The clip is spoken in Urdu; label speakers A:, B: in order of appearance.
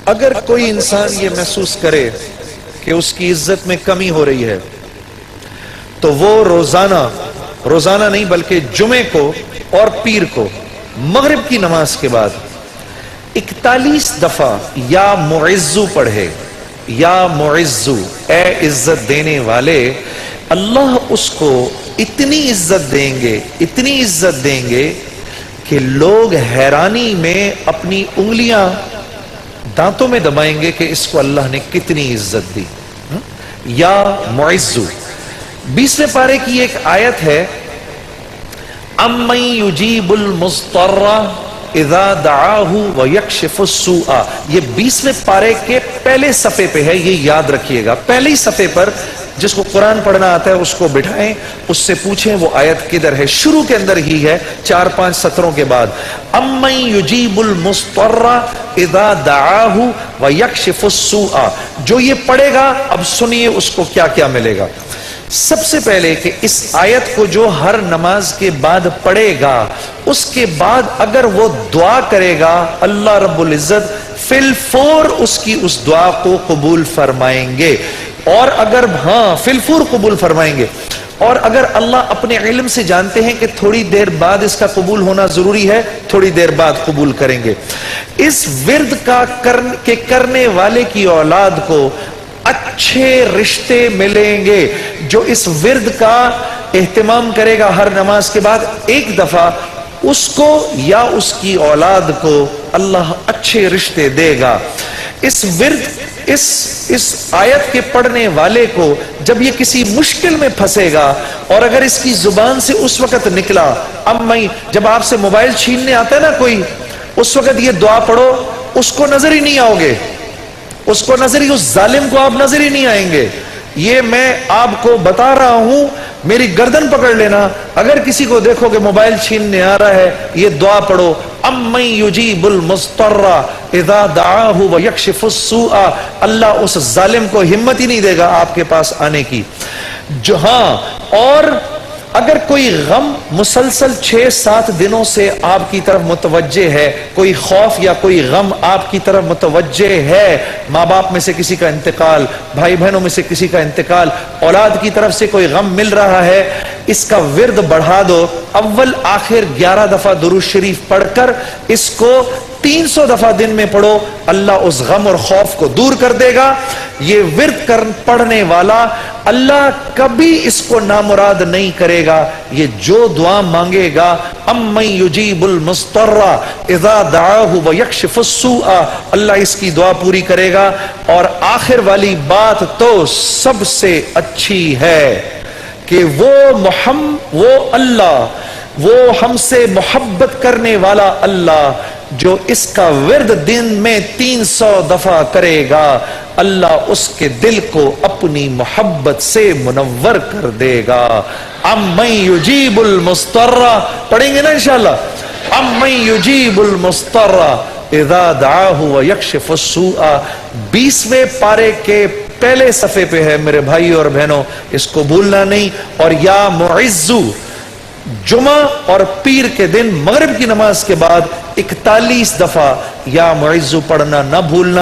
A: اگر کوئی انسان یہ محسوس کرے کہ اس کی عزت میں کمی ہو رہی ہے تو وہ روزانہ نہیں بلکہ جمعے کو اور پیر کو مغرب کی نماز کے بعد 41 دفعہ یا معزو پڑھے، یا معزو، اے عزت دینے والے، اللہ اس کو اتنی عزت دیں گے کہ لوگ حیرانی میں اپنی انگلیاں دانتوں میں دبائیں گے کہ اس کو اللہ نے کتنی عزت دی۔ یا معزو 20ویں پارے کی ایک آیت ہے، امن یجیب المضطر اذا دعاہ ویکشف السوء، یہ 20ویں پارے کے پہلے صفحے پہ ہے، یہ یاد رکھیے گا۔ پہلے ہی صفحے پر جس کو قرآن پڑھنا آتا ہے اس کو بٹھائیں، اس سے پوچھیں وہ آیت کدھر ہے، شروع کے اندر ہی ہے 4-5 سطروں کے بعد۔ امن یجیب المضطر اذا دعاہ ویکشف السوء، جو یہ پڑھے گا اب سنیے اس کو کیا کیا ملے گا۔ سب سے پہلے کہ اس آیت کو جو ہر نماز کے بعد پڑھے گا، اس کے بعد اگر وہ دعا کرے گا اللہ رب العزت فی الفور اس کی اس دعا کو قبول فرمائیں گے، اور اگر فی الفور قبول فرمائیں گے، اور اگر اللہ اپنے علم سے جانتے ہیں کہ تھوڑی دیر بعد اس کا قبول ہونا ضروری ہے، تھوڑی دیر بعد قبول کریں گے۔ اس ورد کا کرنے والے کی اولاد کو اچھے رشتے ملیں گے۔ جو اس ورد کا اہتمام کرے گا ہر نماز کے بعد ایک دفعہ، اس کو یا اس کی اولاد کو اللہ اچھے رشتے دے گا۔ اس ورد اس آیت کے پڑھنے والے کو جب یہ کسی مشکل میں پھنسے گا، اور اگر اس کی زبان سے اس وقت نکلا، جب آپ سے موبائل چھیننے آتا ہے نا کوئی، اس وقت یہ دعا پڑھو، اس کو نظر ہی نہیں آؤ گے، اس ظالم کو آپ نظر ہی نہیں آئیں گے۔ یہ میں آپ کو بتا رہا ہوں، میری گردن پکڑ لینا، اگر کسی کو دیکھو کہ موبائل چھیننے آ رہا ہے، یہ دعا پڑھو، امن یجیب المضطر اذا دعاہ ویکشف السوء، اللہ اس ظالم کو ہمت ہی نہیں دے گا آپ کے پاس آنے کی۔ اور اگر کوئی غم مسلسل 6-7 دنوں سے آپ کی طرف متوجہ ہے، کوئی خوف یا کوئی غم آپ کی طرف متوجہ ہے، ماں باپ میں سے کسی کا انتقال، بھائی بہنوں میں سے کسی کا انتقال، اولاد کی طرف سے کوئی غم مل رہا ہے، اس کا ورد بڑھا دو، اول آخر 11 دفعہ درود شریف پڑھ کر اس کو 300 دفعہ دن میں پڑھو، اللہ اس غم اور خوف کو دور کر دے گا۔ یہ ورد پڑھنے والا اللہ کبھی اس کو نامراد نہیں کرے گا، یہ جو دعا مانگے گا، امن یجیب المضطر اذا دعاہ ویکشف السوء، اللہ اس کی دعا پوری کرے گا۔ اور آخر والی بات تو سب سے اچھی ہے کہ وہ اللہ، وہ ہم سے محبت کرنے والا اللہ جو اس کا ورد دن میں 300 دفعہ کرے گا، اللہ اس کے دل کو اپنی محبت سے منور کر دے گا۔ امن یجیب المضطر، پڑھیں گے نا انشاءاللہ، امن یجیب المضطر اذا دعاہ ویکشف السوء، 20ویں پارے کے پہلے صفحے پہ ہے میرے بھائی اور بہنوں، اس کو بھولنا نہیں۔ اور یا معزو، جمعہ اور پیر کے دن مغرب کی نماز کے بعد 41 دفعہ یا معزو پڑھنا نہ بھولنا۔